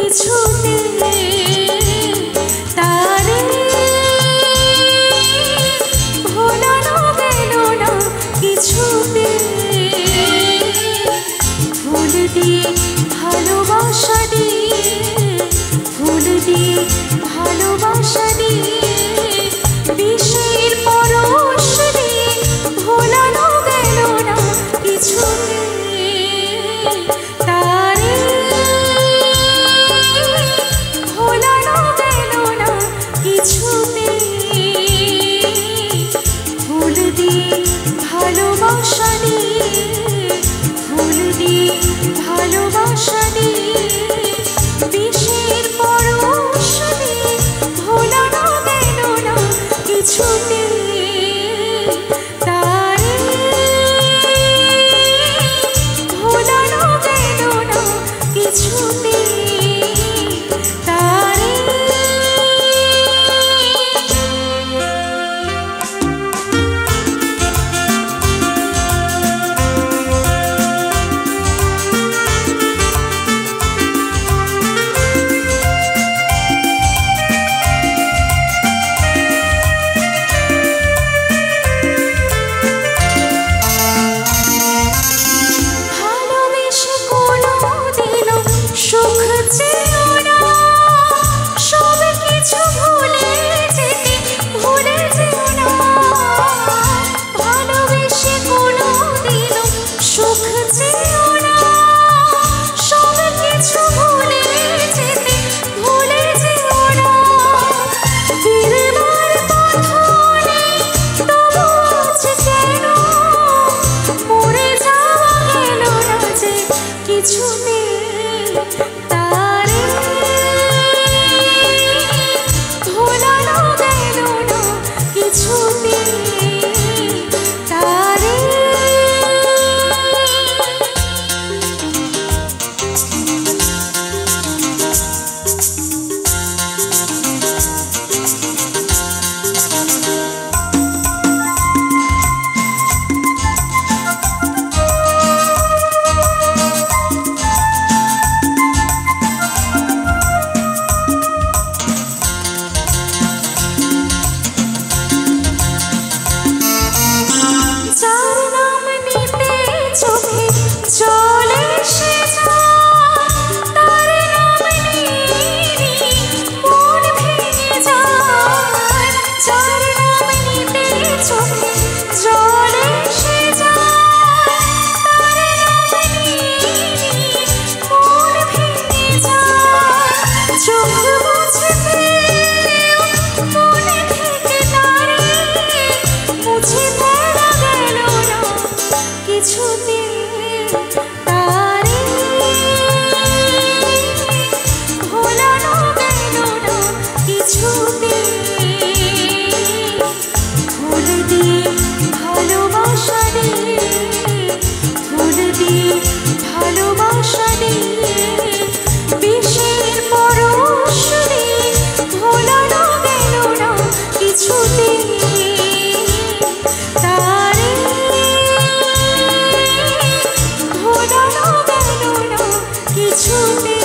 কিছুতে তারে ভোলানো গেল না কিছুতে ফুল দিয়ে ভালোবাসা দিয়ে ফুল দিয়ে ভালোবাসা দিয়ে বিষের পরশ দিয়ে ভোলানো গেল না কিছুতে তারে ভোলানো গেল না কিছুতে ফুল দিয়ে ভালোবাসা দিয়ে ফুল দিয়ে ভালোবাসা দিয়ে বিষের পরশ দিয়ে ভোলানো গেল না কিছুতে তারে ভোলানো গেল না কিছুতে তারে কিছুতে তারে ভোলানো গেল না কিছুতে তারে কিছুতে তারে ভোলানো গেল না কিছুতে ফুল দিয়ে ভালোবাসা দিয়ে ফুল দিয়ে ভালোবাসা দিয়ে বিষের পরশ দিয়ে ভোলানো গেল না কিছুতে তারে ভোলানো গেল না কিছুতে